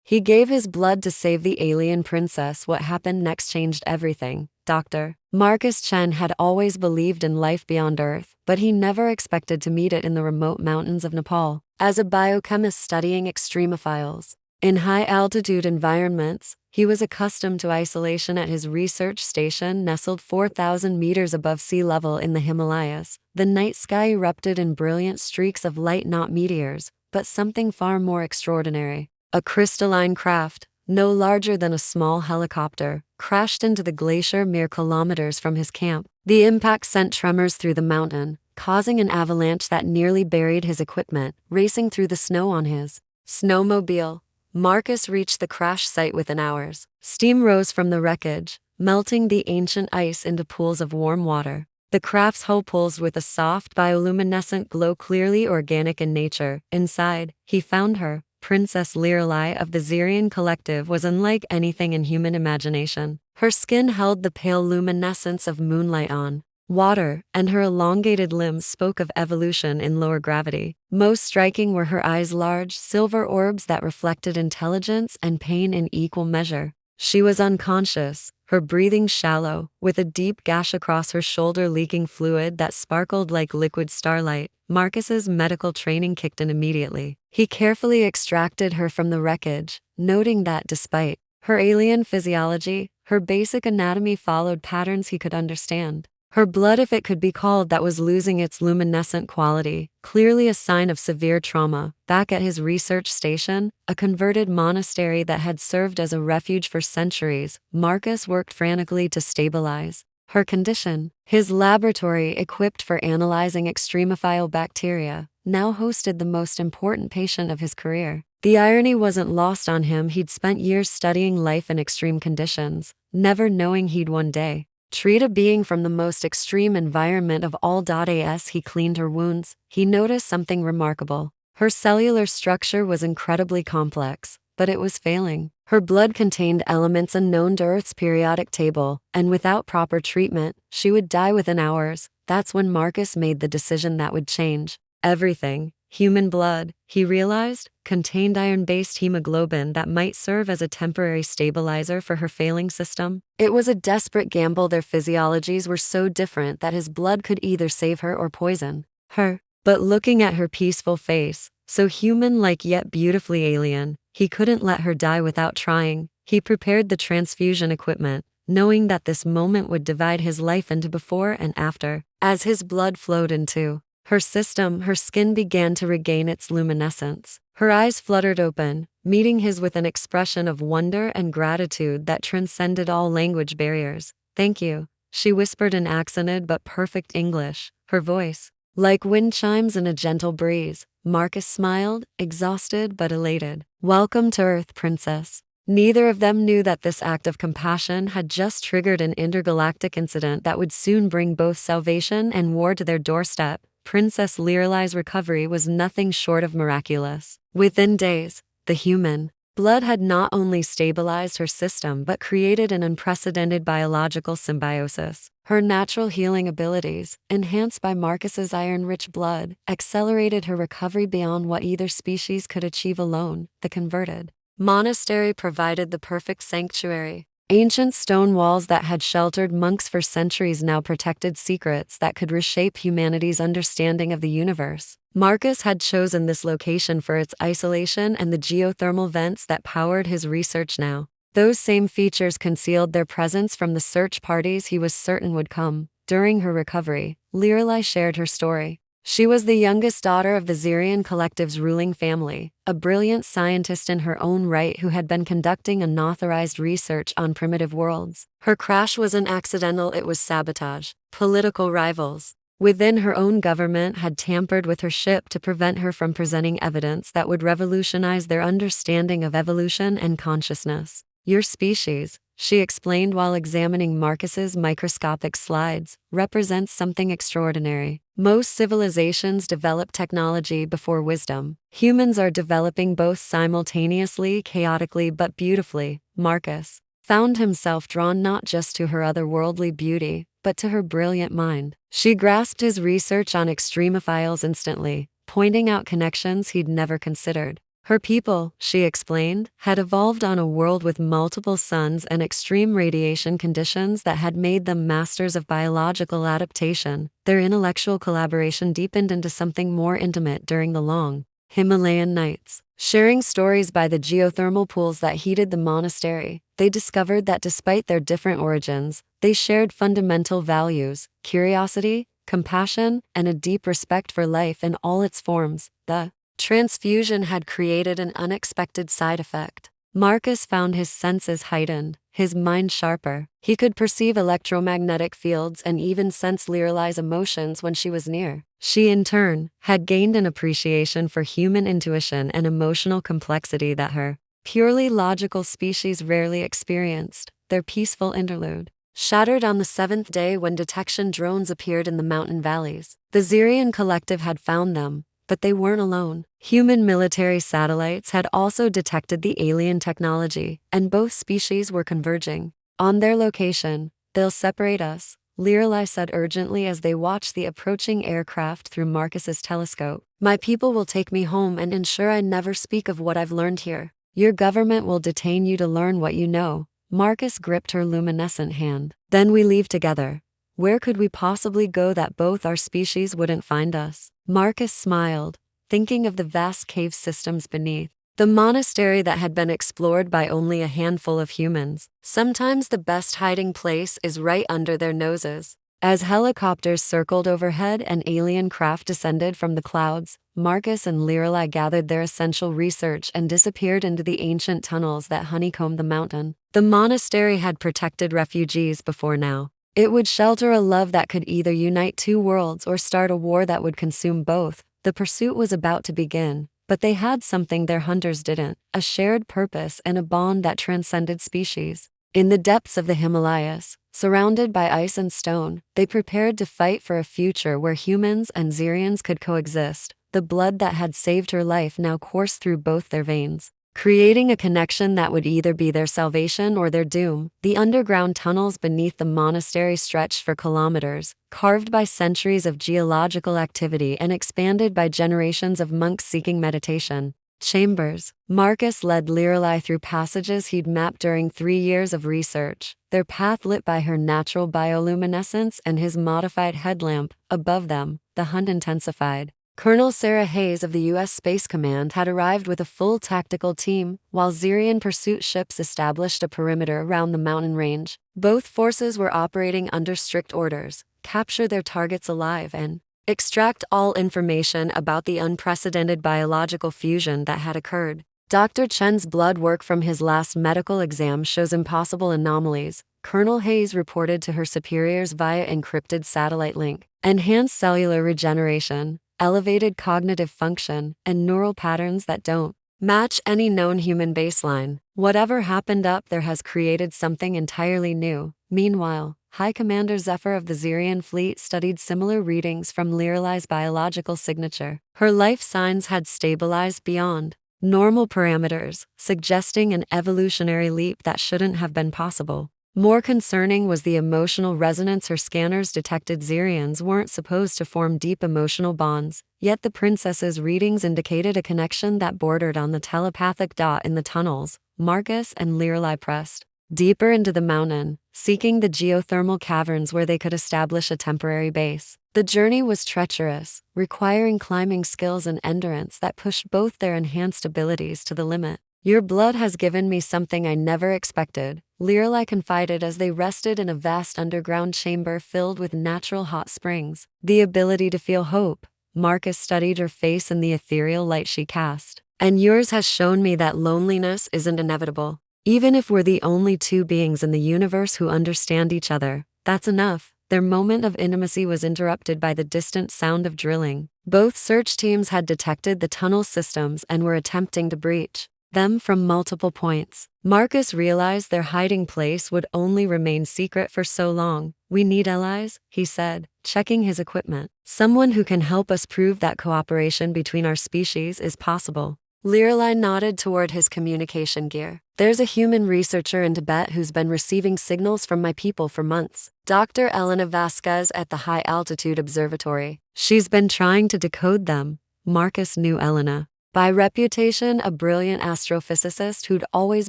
He gave his blood to save the alien princess. What happened next changed everything. Dr. Marcus Chen had always believed in life beyond Earth, but he never expected to meet it in the remote mountains of Nepal. As a biochemist studying extremophiles in high-altitude environments, he was accustomed to isolation at his research station nestled 4,000 meters above sea level in the Himalayas. The night sky erupted in brilliant streaks of light, not meteors, but something far more extraordinary. A crystalline craft, no larger than a small helicopter, crashed into the glacier mere kilometers from his camp. The impact sent tremors through the mountain, causing an avalanche that nearly buried his equipment. Racing through the snow on his snowmobile, Marcus reached the crash site within hours. Steam rose from the wreckage, melting the ancient ice into pools of warm water. The craft's hull pulsed with a soft bioluminescent glow, clearly organic in nature. Inside, he found her. Princess Liralai of the Zirian Collective was unlike anything in human imagination. Her skin held the pale luminescence of moonlight on water, and her elongated limbs spoke of evolution in lower gravity. Most striking were her eyes, large, silver orbs that reflected intelligence and pain in equal measure. She was unconscious, her breathing shallow, with a deep gash across her shoulder leaking fluid that sparkled like liquid starlight. Marcus's medical training kicked in immediately. He carefully extracted her from the wreckage, noting that despite her alien physiology, her basic anatomy followed patterns he could understand. Her blood, if it could be called that, was losing its luminescent quality, clearly a sign of severe trauma. Back at his research station, a converted monastery that had served as a refuge for centuries, Marcus worked frantically to stabilize her condition. His laboratory, equipped for analyzing extremophile bacteria, now hosted the most important patient of his career. The irony wasn't lost on him. He'd spent years studying life in extreme conditions, never knowing he'd one day treat a being from the most extreme environment of all. As he cleaned her wounds, he noticed something remarkable. Her cellular structure was incredibly complex, but it was failing. Her blood contained elements unknown to Earth's periodic table, and without proper treatment, she would die within hours. That's when Marcus made the decision that would change everything. Human blood, he realized, contained iron-based hemoglobin that might serve as a temporary stabilizer for her failing system. It was a desperate gamble. Their physiologies were so different that his blood could either save her or poison her. But looking at her peaceful face, so human-like yet beautifully alien, he couldn't let her die without trying. He prepared the transfusion equipment, knowing that this moment would divide his life into before and after. As his blood flowed into her system, her skin began to regain its luminescence. Her eyes fluttered open, meeting his with an expression of wonder and gratitude that transcended all language barriers. "Thank you," she whispered in accented but perfect English, her voice like wind chimes in a gentle breeze. Marcus smiled, exhausted but elated. "Welcome to Earth, Princess." Neither of them knew that this act of compassion had just triggered an intergalactic incident that would soon bring both salvation and war to their doorstep. Princess Liralai's recovery was nothing short of miraculous. Within days, the human blood had not only stabilized her system but created an unprecedented biological symbiosis. Her natural healing abilities, enhanced by Marcus's iron-rich blood, accelerated her recovery beyond what either species could achieve alone. The converted monastery provided the perfect sanctuary. Ancient stone walls that had sheltered monks for centuries now protected secrets that could reshape humanity's understanding of the universe. Marcus had chosen this location for its isolation and the geothermal vents that powered his research now. Those same features concealed their presence from the search parties he was certain would come. During her recovery, Liralai shared her story. She was the youngest daughter of the Zirian Collective's ruling family, a brilliant scientist in her own right who had been conducting unauthorized research on primitive worlds. Her crash wasn't accidental, it was sabotage. Political rivals within her own government had tampered with her ship to prevent her from presenting evidence that would revolutionize their understanding of evolution and consciousness. "Your species," she explained while examining Marcus's microscopic slides, "represents something extraordinary. Most civilizations develop technology before wisdom. Humans are developing both simultaneously, chaotically but beautifully." Marcus found himself drawn not just to her otherworldly beauty, but to her brilliant mind. She grasped his research on extremophiles instantly, pointing out connections he'd never considered. Her people, she explained, had evolved on a world with multiple suns and extreme radiation conditions that had made them masters of biological adaptation. Their intellectual collaboration deepened into something more intimate during the long Himalayan nights. Sharing stories by the geothermal pools that heated the monastery, they discovered that despite their different origins, they shared fundamental values: curiosity, compassion, and a deep respect for life in all its forms. The transfusion had created an unexpected side effect. Marcus found his senses heightened, his mind sharper. He could perceive electromagnetic fields and even sense Lorelai's emotions when she was near. She, in turn, had gained an appreciation for human intuition and emotional complexity that her purely logical species rarely experienced. Their peaceful interlude shattered on the seventh day when detection drones appeared in the mountain valleys. The Xerian collective had found them, but they weren't alone. Human military satellites had also detected the alien technology, and both species were converging on their location. "They'll separate us," Lorelai said urgently as they watched the approaching aircraft through Marcus's telescope. "My people will take me home and ensure I never speak of what I've learned here. Your government will detain you to learn what you know." Marcus gripped her luminescent hand. "Then we leave together. Where could we possibly go that both our species wouldn't find us?" Marcus smiled, thinking of the vast cave systems beneath the monastery that had been explored by only a handful of humans. Sometimes the best hiding place is right under their noses. As helicopters circled overhead and alien craft descended from the clouds, Marcus and Lorelai gathered their essential research and disappeared into the ancient tunnels that honeycombed the mountain. The monastery had protected refugees before now. It would shelter a love that could either unite two worlds or start a war that would consume both. The pursuit was about to begin, but they had something their hunters didn't: a shared purpose and a bond that transcended species. In the depths of the Himalayas, surrounded by ice and stone, they prepared to fight for a future where humans and Xerians could coexist. The blood that had saved her life now coursed through both their veins, creating a connection that would either be their salvation or their doom. The underground tunnels beneath the monastery stretched for kilometers, carved by centuries of geological activity and expanded by generations of monks seeking meditation. Chambers. Marcus led Lorelai through passages he'd mapped during 3 years of research, their path lit by her natural bioluminescence and his modified headlamp. Above them, the hunt intensified. Colonel Sarah Hayes of the U.S. Space Command had arrived with a full tactical team, while Xerian pursuit ships established a perimeter around the mountain range. Both forces were operating under strict orders: capture their targets alive and extract all information about the unprecedented biological fusion that had occurred. Dr. Chen's blood work from his last medical exam shows impossible anomalies, Colonel Hayes reported to her superiors via encrypted satellite link. Enhanced cellular regeneration, elevated cognitive function, and neural patterns that don't match any known human baseline. Whatever happened up there has created something entirely new. Meanwhile, High Commander Zephyr of the Xerian fleet studied similar readings from Lorelai's biological signature. Her life signs had stabilized beyond normal parameters, suggesting an evolutionary leap that shouldn't have been possible. More concerning was the emotional resonance her scanners detected. Xerians weren't supposed to form deep emotional bonds, yet the princess's readings indicated a connection that bordered on the telepathic. In the tunnels, Marcus and Lorelai pressed deeper into the mountain, seeking the geothermal caverns where they could establish a temporary base. The journey was treacherous, requiring climbing skills and endurance that pushed both their enhanced abilities to the limit. "Your blood has given me something I never expected," Lorelai confided as they rested in a vast underground chamber filled with natural hot springs. "The ability to feel hope." Marcus studied her face in the ethereal light she cast. "And yours has shown me that loneliness isn't inevitable. Even if we're the only two beings in the universe who understand each other, that's enough." Their moment of intimacy was interrupted by the distant sound of drilling. Both search teams had detected the tunnel systems and were attempting to breach them from multiple points. Marcus realized their hiding place would only remain secret for so long. "We need allies," he said, checking his equipment. "Someone who can help us prove that cooperation between our species is possible." Lorelai nodded toward his communication gear. "There's a human researcher in Tibet who's been receiving signals from my people for months. Dr. Elena Vasquez at the High Altitude Observatory. She's been trying to decode them." Marcus knew Elena. By reputation, a brilliant astrophysicist who'd always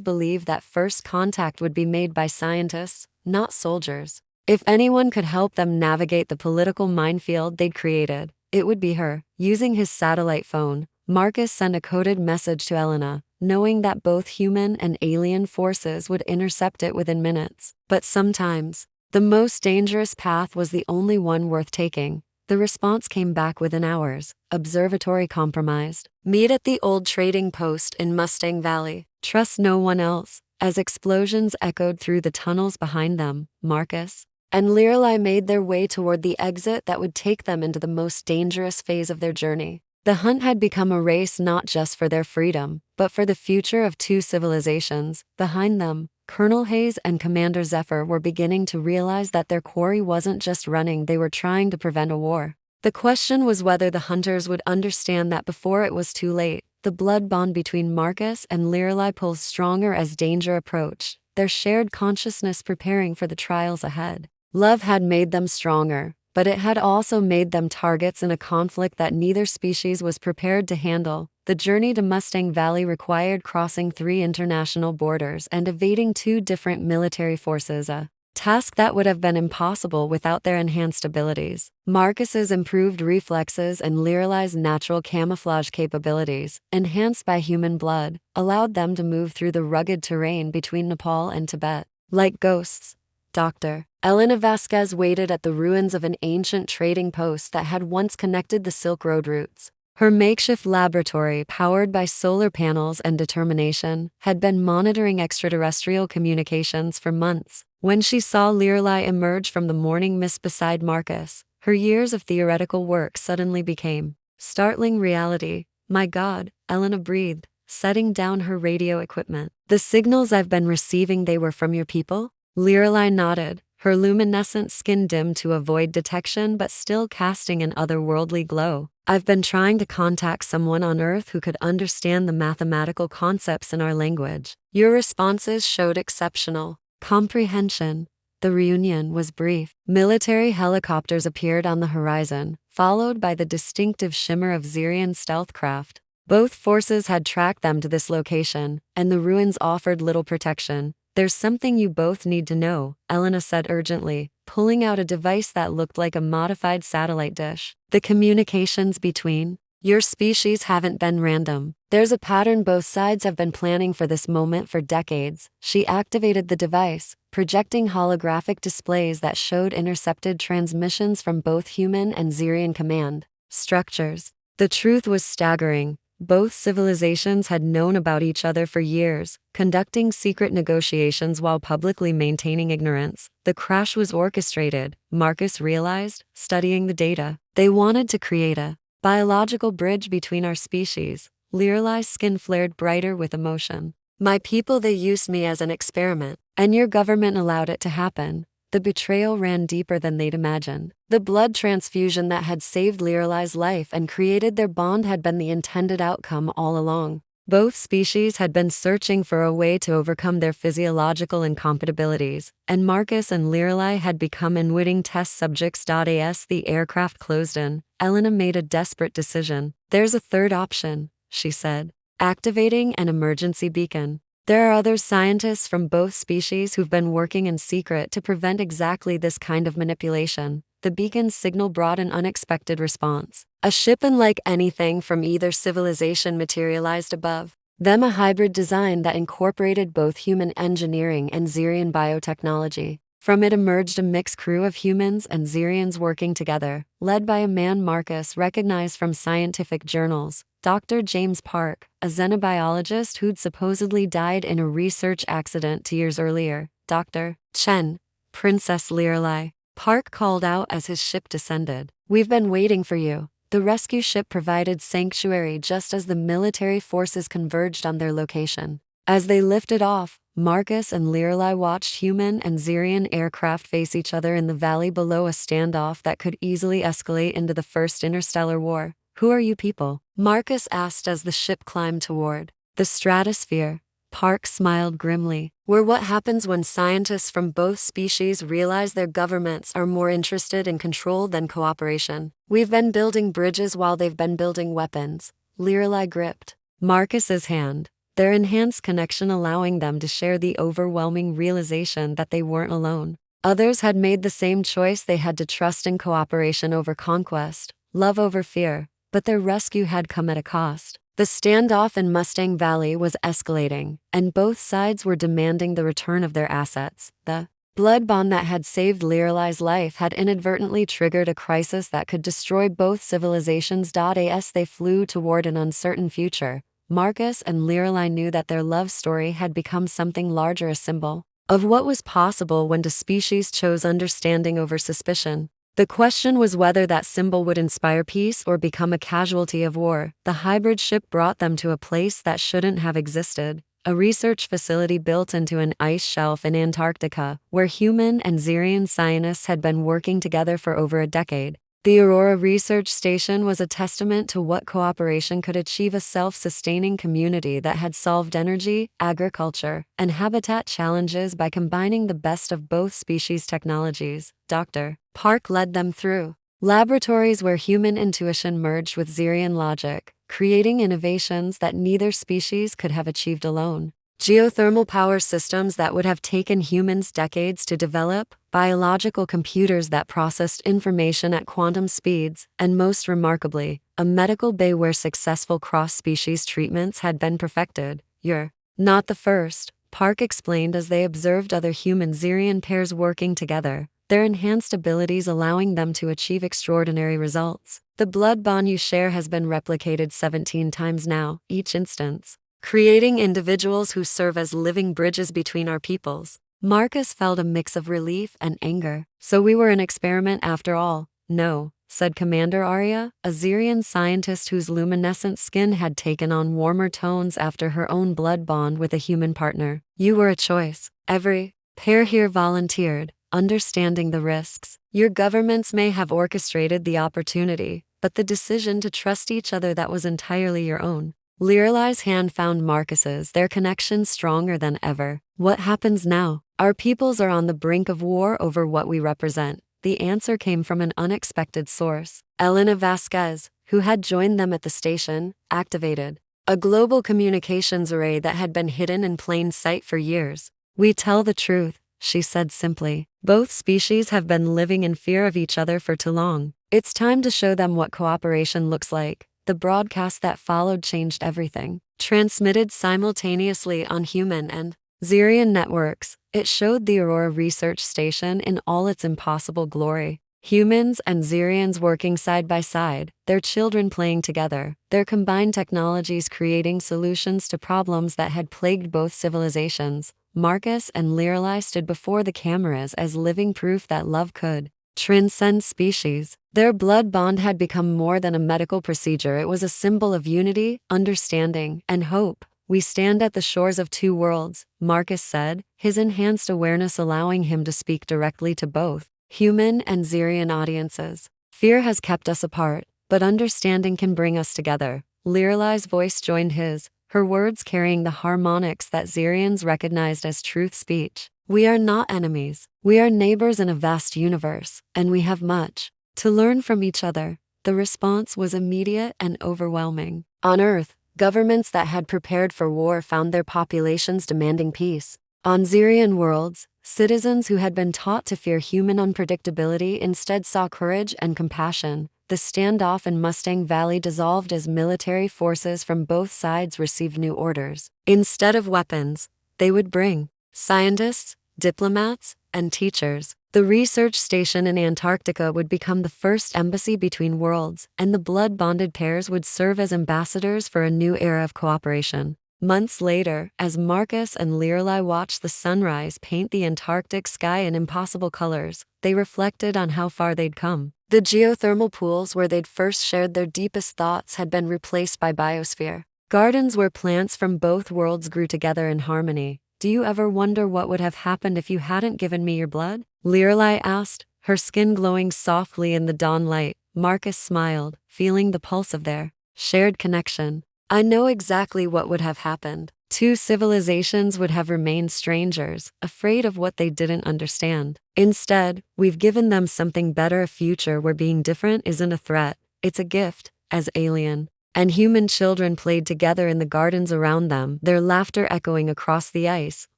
believed that first contact would be made by scientists, not soldiers. If anyone could help them navigate the political minefield they'd created, it would be her. Using his satellite phone, Marcus sent a coded message to Elena, knowing that both human and alien forces would intercept it within minutes. But sometimes, the most dangerous path was the only one worth taking. The response came back within hours. Observatory compromised. Meet at the old trading post in Mustang Valley. Trust no one else. As explosions echoed through the tunnels behind them, Marcus and Lirelai made their way toward the exit that would take them into the most dangerous phase of their journey. The hunt had become a race not just for their freedom, but for the future of two civilizations. Behind them, Colonel Hayes and Commander Zephyr were beginning to realize that their quarry wasn't just running, they were trying to prevent a war. The question was whether the hunters would understand that before it was too late. The blood bond between Marcus and Lirelai pulls stronger as danger approached, their shared consciousness preparing for the trials ahead. Love had made them stronger, but it had also made them targets in a conflict that neither species was prepared to handle. The journey to Mustang Valley required crossing 3 international borders and evading 2 different military forces, a task that would have been impossible without their enhanced abilities. Marcus's improved reflexes and Lirelai's natural camouflage capabilities, enhanced by human blood, allowed them to move through the rugged terrain between Nepal and Tibet. Like ghosts, Dr. Elena Vasquez waited at the ruins of an ancient trading post that had once connected the Silk Road routes. Her makeshift laboratory, powered by solar panels and determination, had been monitoring extraterrestrial communications for months. When she saw Lirelai emerge from the morning mist beside Marcus, her years of theoretical work suddenly became startling reality. My God, Elena breathed, setting down her radio equipment. The signals I've been receiving, they were from your people? Lirelai nodded, her luminescent skin dimmed to avoid detection but still casting an otherworldly glow. I've been trying to contact someone on Earth who could understand the mathematical concepts in our language. Your responses showed exceptional comprehension. The reunion was brief. Military helicopters appeared on the horizon, followed by the distinctive shimmer of Xerian stealth craft. Both forces had tracked them to this location, and the ruins offered little protection. There's something you both need to know, Elena said urgently, pulling out a device that looked like a modified satellite dish. The communications between your species haven't been random. There's a pattern. Both sides have been planning for this moment for decades. She activated the device, projecting holographic displays that showed intercepted transmissions from both human and Xerian command structures. The truth was staggering. Both civilizations had known about each other for years, conducting secret negotiations while publicly maintaining ignorance. The crash was orchestrated, Marcus realized, studying the data. They wanted to create a biological bridge between our species. Lirelai's skin flared brighter with emotion. My people, they used me as an experiment, and your government allowed it to happen. The betrayal ran deeper than they'd imagined. The blood transfusion that had saved Lirelai's life and created their bond had been the intended outcome all along. Both species had been searching for a way to overcome their physiological incompatibilities, and Marcus and Lirelai had become unwitting test subjects. As the aircraft closed in, Elena made a desperate decision. There's a third option, she said, activating an emergency beacon. There are other scientists from both species who've been working in secret to prevent exactly this kind of manipulation. The beacon's signal brought an unexpected response. A ship unlike anything from either civilization materialized above them, a hybrid design that incorporated both human engineering and Xerian biotechnology. From it emerged a mixed crew of humans and Xerians working together, led by a man Marcus recognized from scientific journals, Dr. James Park, a xenobiologist who'd supposedly died in a research accident 2 years earlier. Dr. Chen, Princess Lirelai, Park called out as his ship descended. We've been waiting for you. The rescue ship provided sanctuary just as the military forces converged on their location. As they lifted off, Marcus and Lirelai watched human and Xerian aircraft face each other in the valley below, a standoff that could easily escalate into the First Interstellar War. Who are you people? Marcus asked as the ship climbed toward the stratosphere. Park smiled grimly. We're what happens when scientists from both species realize their governments are more interested in control than cooperation. We've been building bridges while they've been building weapons. Lirelai gripped Marcus's hand, their enhanced connection allowing them to share the overwhelming realization that they weren't alone. Others had made the same choice. They had to trust in cooperation over conquest, love over fear, but their rescue had come at a cost. The standoff in Mustang Valley was escalating, and both sides were demanding the return of their assets. The blood bond that had saved Lirelai's life had inadvertently triggered a crisis that could destroy both civilizations. As they flew toward an uncertain future, Marcus and Lirelai knew that their love story had become something larger, a symbol of what was possible when the species chose understanding over suspicion. The question was whether that symbol would inspire peace or become a casualty of war. The hybrid ship brought them to a place that shouldn't have existed, a research facility built into an ice shelf in Antarctica, where human and Xerian scientists had been working together for over a decade. The Aurora Research Station was a testament to what cooperation could achieve, a self-sustaining community that had solved energy, agriculture, and habitat challenges by combining the best of both species' technologies. Dr. Park led them through laboratories where human intuition merged with Xerian logic, creating innovations that neither species could have achieved alone. Geothermal power systems that would have taken humans decades to develop, biological computers that processed information at quantum speeds, and most remarkably, a medical bay where successful cross-species treatments had been perfected. "You're not the first," Park explained as they observed other human-Xerian pairs working together, their enhanced abilities allowing them to achieve extraordinary results. "The blood bond you share has been replicated 17 times now, each instance, creating individuals who serve as living bridges between our peoples." Marcus felt a mix of relief and anger. "So we were an experiment after all." "No," said Commander Arya, a Xerian scientist whose luminescent skin had taken on warmer tones after her own blood bond with a human partner. "You were a choice. Every pair here volunteered, understanding the risks. Your governments may have orchestrated the opportunity, but the decision to trust each other, that was entirely your own." Lirelai's hand found Marcus's, their connection stronger than ever. "What happens now?" "Our peoples are on the brink of war over what we represent." The answer came from an unexpected source. Elena Vasquez, who had joined them at the station, activated a global communications array that had been hidden in plain sight for years. "We tell the truth," she said simply. "Both species have been living in fear of each other for too long. It's time to show them what cooperation looks like." The broadcast that followed changed everything. Transmitted simultaneously on human and Xerian networks, it showed the Aurora Research Station in all its impossible glory. Humans and Xerians working side by side, their children playing together, their combined technologies creating solutions to problems that had plagued both civilizations. Marcus and Lirelai stood before the cameras as living proof that love could transcend species. Their blood bond had become more than a medical procedure. It was a symbol of unity, understanding, and hope. "We stand at the shores of two worlds," Marcus said, his enhanced awareness allowing him to speak directly to both human and Xerian audiences. "Fear has kept us apart, but understanding can bring us together." Lirelai's voice joined his, her words carrying the harmonics that Xerians recognized as truth speech. "We are not enemies. We are neighbors in a vast universe, and we have much to learn from each other." The response was immediate and overwhelming. On Earth, governments that had prepared for war found their populations demanding peace. On Xerian worlds, citizens who had been taught to fear human unpredictability instead saw courage and compassion. The standoff in Mustang Valley dissolved as military forces from both sides received new orders. Instead of weapons, they would bring scientists, diplomats, and teachers. The research station in Antarctica would become the first embassy between worlds, and the blood-bonded pairs would serve as ambassadors for a new era of cooperation. Months later, as Marcus and Lirelai watched the sunrise paint the Antarctic sky in impossible colors, they reflected on how far they'd come. The geothermal pools where they'd first shared their deepest thoughts had been replaced by biosphere gardens where plants from both worlds grew together in harmony. "Do you ever wonder what would have happened if you hadn't given me your blood?" Lirelai asked, her skin glowing softly in the dawn light. Marcus smiled, feeling the pulse of their shared connection. "I know exactly what would have happened. Two civilizations would have remained strangers, afraid of what they didn't understand. Instead, we've given them something better, a future where being different isn't a threat, it's a gift." As alien and human children played together in the gardens around them, their laughter echoing across the ice.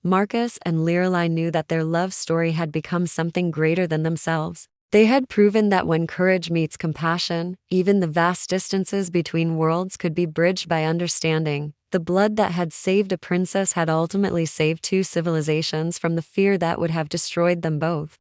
Marcus and Lorelei knew that their love story had become something greater than themselves. They had proven that when courage meets compassion, even the vast distances between worlds could be bridged by understanding. The blood that had saved a princess had ultimately saved two civilizations from the fear that would have destroyed them both.